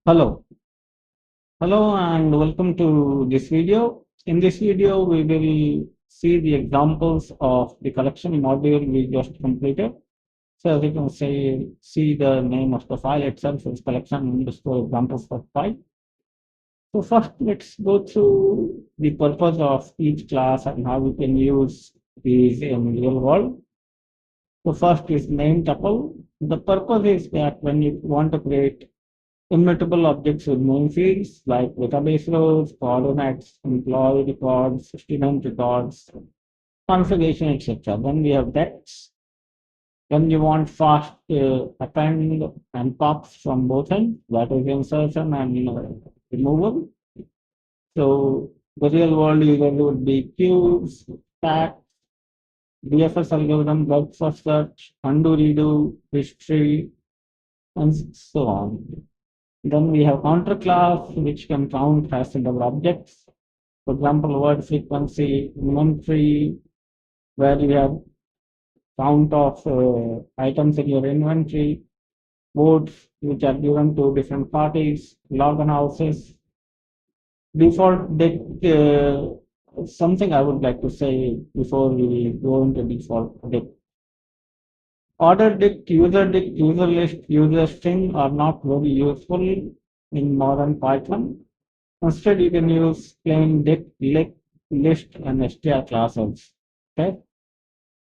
Hello, hello, and welcome to this video. In this video, we will see the examples of the collection module we just completed. So as you can see the name of the file itself is collection underscore examples of file. So first, let's go through the purpose of each class and how we can use these in real world. So first is name tuple. The purpose is that when you want to create immutable objects with name fields like database rows, coordinates, employee records, student records, configuration, etc. Then we have decks. When you want fast append and pops from both ends, that is insertion and removal. So the real world usually would be queues, stack, DFS algorithm, web first search, undo, redo, history, and so on. Then we have counter class, which can count as single objects. For example, word frequency, inventory, where you have count of items in your inventory, votes which are given to different parties, log analysis, default date. Something I would like to say before we go into default date. Order dict, user list, user string are not very useful in modern Python. Instead, you can use plain dict, list, and str classes. Okay.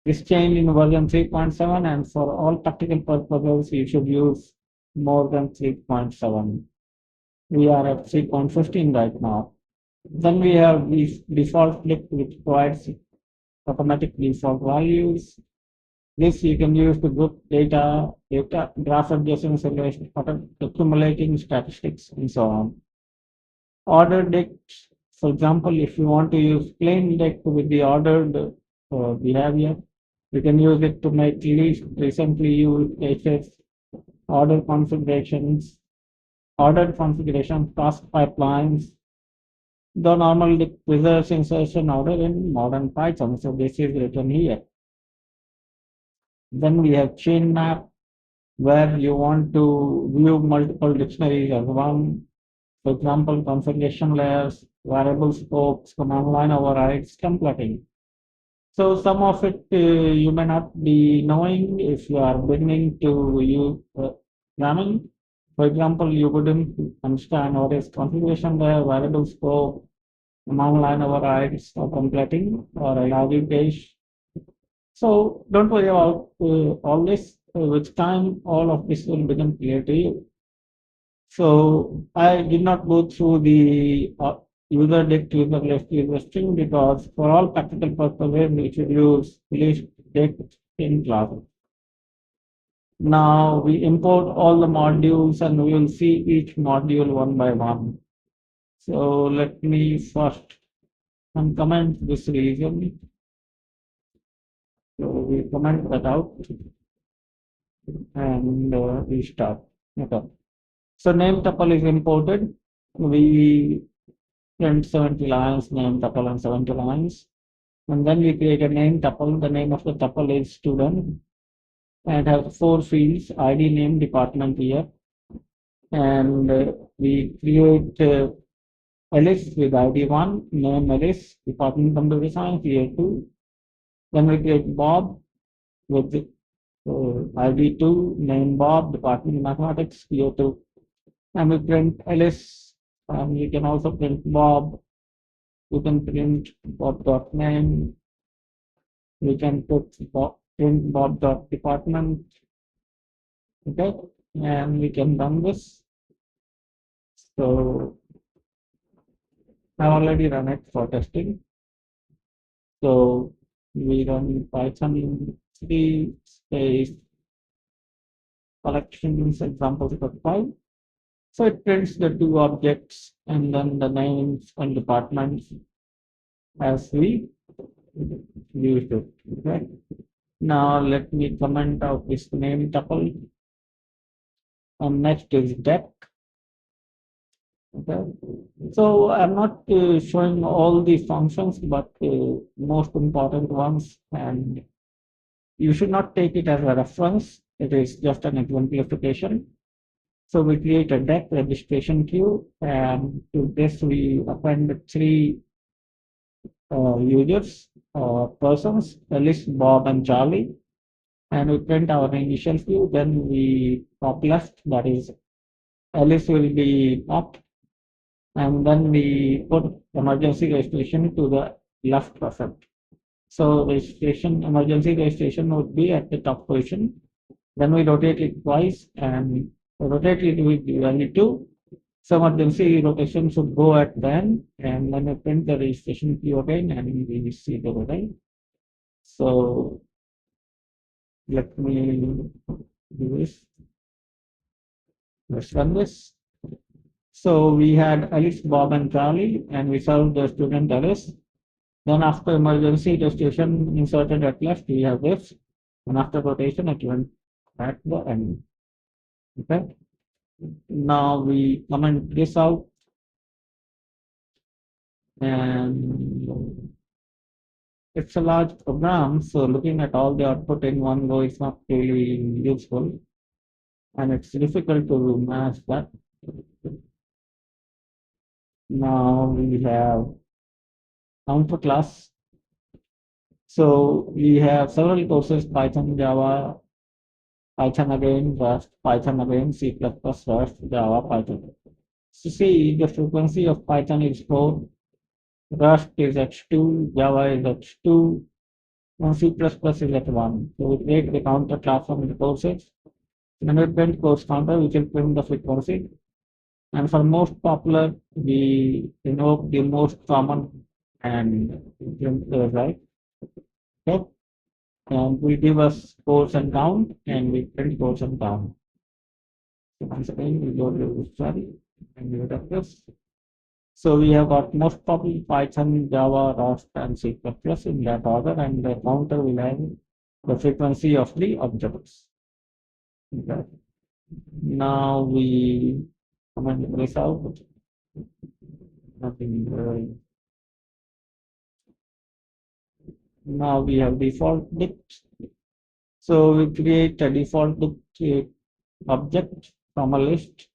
This changed in version 3.7, and for all practical purposes, you should use more than 3.7. We are at 3.15 right now. Then we have the default dict, which provides automatic default values. This you can use to group data, graph adjacent relation, accumulating statistics, and so on. Order dict, for example, if you want to use plain dict with the ordered behavior, you can use it to make least recently used cases, order configurations, ordered configurations, task pipelines. The normal dict preserves insertion order in modern Python, so this is written here. Then we have chain map, where you want to view multiple dictionaries as one. For example, configuration layers, variable scopes, command line overrides, templating. So some of it you may not be knowing if you are beginning to use programming. For example, you wouldn't understand what is configuration layer, variable scope, command line overrides, or templating, or a logic cache. So don't worry about all this. With time, all of this will become clear to you. So I did not go through the user dict, user list, user string because for all practical purposes we should use list dict in class. Now we import all the modules and we will see each module one by one. So let me first uncomment this region. So we comment that out and restart. Okay. So name tuple is imported. We print 70 lines, name tuple and 70 lines. And then we create a name tuple. The name of the tuple is student and have four fields, ID, name, department, year. And we create Alice with ID 1, name Alice, department computer science, year 2. Then we create Bob with ID 2, name Bob, department mathematics, year 2. And we print Alice, and you can also print Bob. You can print Bob.name. We can print Bob.department. Okay, and we can run this. So I already run it for testing. So we run Python 3 space collections examples.py. So it prints the two objects and then the names and departments as we used it. Okay. Now let me comment out this name tuple. And next is deck. Okay. So I'm not showing all the functions, but most important ones, and you should not take it as a reference. It is just an exemplification. So we create a deck registration queue, and to this we append three users or persons, Alice, Bob, and Charlie, and we print our initial queue. Then we top left, that is Alice will be up, and then we put emergency registration to the left of it. So emergency registration would be at the top position. Then we rotate it twice and rotate it with value 2. So emergency rotation should go at the end, and then we print the registration queue again and we see the result. So let me do this. Let's run this. So we had Alice, Bob, and Charlie, and we served the student Alice. Then after emergency registration inserted at left, we have this, and after rotation, it went at the end. Okay. Now we comment this out, and it's a large program, so looking at all the output in one go is not really useful, and it's difficult to manage that. Now we have counter class. So we have several courses: Python, Java, Python again, Rust, Python again, C++, Rust, Java, Python. So see, the frequency of Python is 4, Rust is H2, Java is H2, and C++ is at 1. So we take the counter class from the courses, and we print course counter, which will print the frequency. And for most popular, we invoke the most common and print the result. Okay. And will give us course and count, and we print course and count. So once again, we go to study and we look this. So we have got most popular Python, Java, Rust, and C++ in that order, and the counter will have the frequency of the objects. Okay. Now we comment this out. Nothing. Now we have default dict. So we create a default dict object from a list,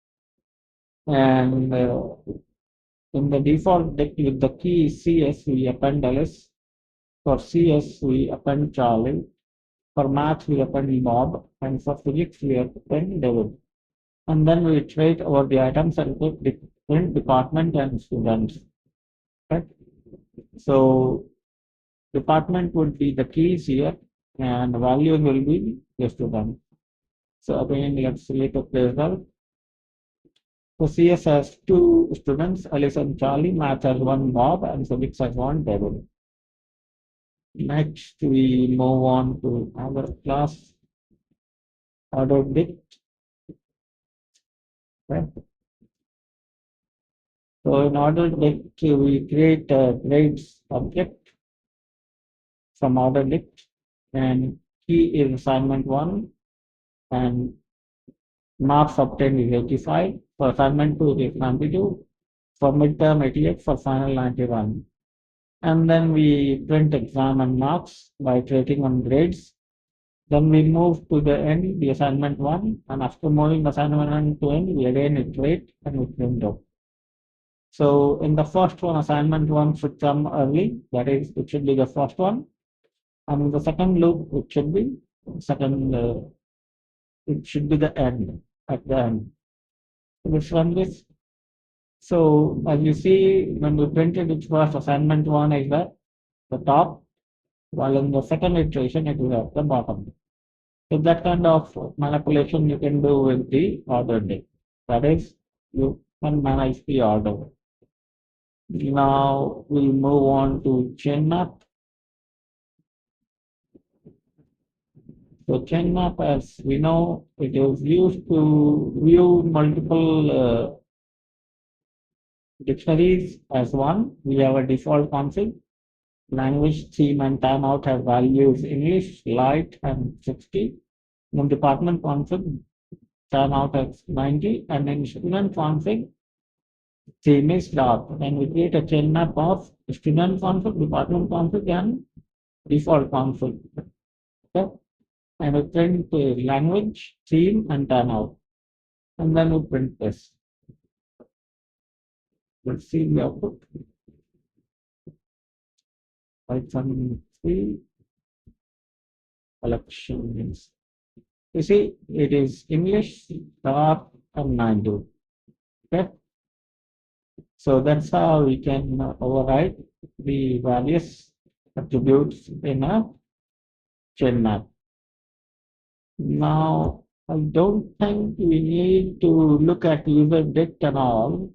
and in the default dict with the key CS, we append Alice. For CS, we append Charlie. For math, we append Bob. And for physics, we append David. And then we iterate over the items and put different department and students. Right? So department would be the keys here, and value will be the student. So again, let's select a result. So CS has 2 students, Alice and Charlie, math has 1 Bob, and physics has 1 David. Next, we move on to our class order dict. Okay. So in order dict, we create a grades object from order dict, and key is assignment 1, and marks obtained is 85. For assignment 2 is 92. For midterm 88. For final 91. And then we print exam and marks by iterating on grades. Then we move to the end, the assignment 1, and after moving assignment 1 to end, we again iterate and we print out. So in the first one, assignment 1 should come early, that is, it should be the first one. And in the second loop, it should be the end, at the end. Let's run this. So as you see, when we printed it first, assignment 1 is at the top, while in the second iteration, it is at the bottom. So that kind of manipulation you can do with the order dict. That is, you can manage the order. Now we'll move on to chain map. So chain map, as we know, it is used to view multiple dictionaries as one. We have a default config. Language, theme, and timeout have values English, light, and 60. In department config, timeout has 90, and in student config, theme is dark. And we create a chain map of student config, department config, and default config. Okay? And we print language, theme, and timeout. and then we print this. Let's see the output. Python 3 collections. You see, it is English, star, and Naidu. Okay, so that's how we can override the various attributes in a chain map. Now, I don't think we need to look at user dict and all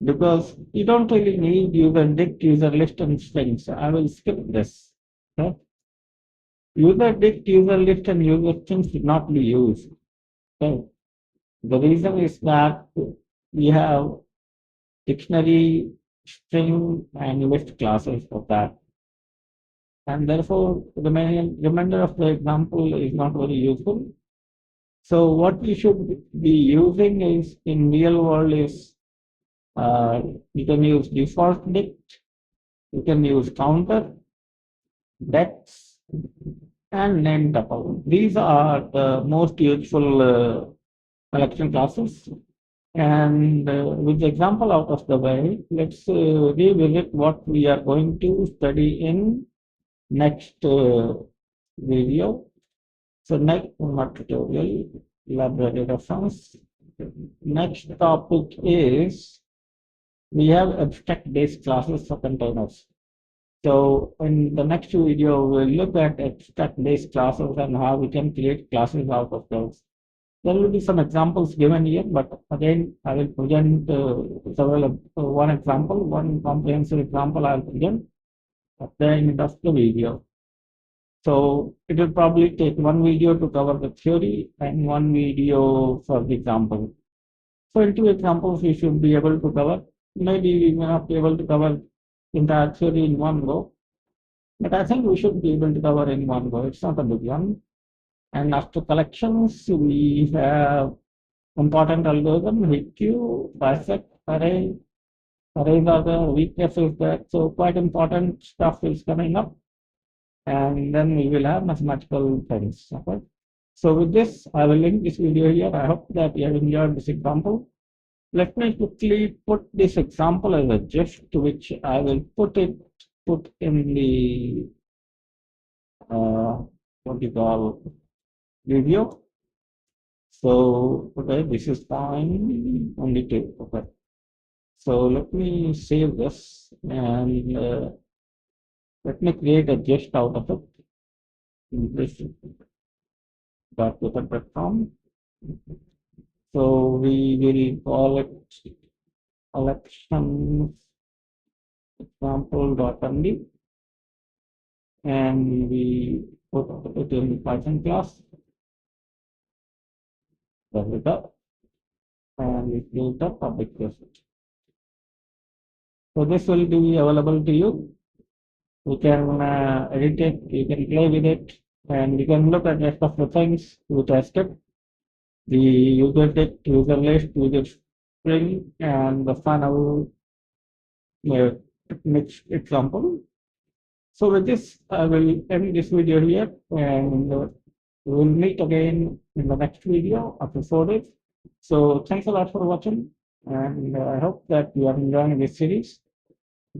because you don't really need user dict, user list, and strings. I will skip this. Okay? User dict, user list, and user strings should not be used. Okay? The reason is that we have dictionary, string, and list classes for that. And therefore, the remainder of the example is not very useful. So what we should be using is in real world is you can use default dict, you can use counter, dex, and name tuple. These are the most useful collection classes. And with the example out of the way, let's revisit what we are going to study in next video. So next, not tutorial, library reference. Next topic is we have abstract-based classes for containers. So in the next video, we'll look at abstract-based classes and how we can create classes out of those. There will be some examples given here, but again, I will present one example, one comprehensive example I'll present at the end of the video. So it will probably take one video to cover the theory and one video for the example. So in two examples, we should be able to cover. Maybe we may not be able to cover entire theory in one go, but I think we should be able to cover in one go. It's not a big one. And after collections, we have important algorithm, hit queue, bisect, array. Arrays are the weaknesses that, so quite important stuff is coming up. And then we will have mathematical things. Okay. So with this, I will link this video here. I hope that you have enjoyed this example. Let me quickly put this example as a GIF, to which I will put in the what you call video. So okay, this is fine. Only two. Okay. So let me save this and let me create a gist out of it. This .com. So we will call it collections example.md and we put it in Python class. There we go. And we create a public test. So this will be available to you. You can edit it, you can play with it, and you can look at the rest of the things you tested. The user dict, user list, user string, and the final next example. So with this, I will end this video here, and we will meet again in the next video after 4 days. So thanks a lot for watching, and I hope that you are enjoying this series.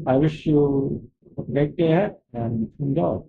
I wish you a great day ahead and enjoy.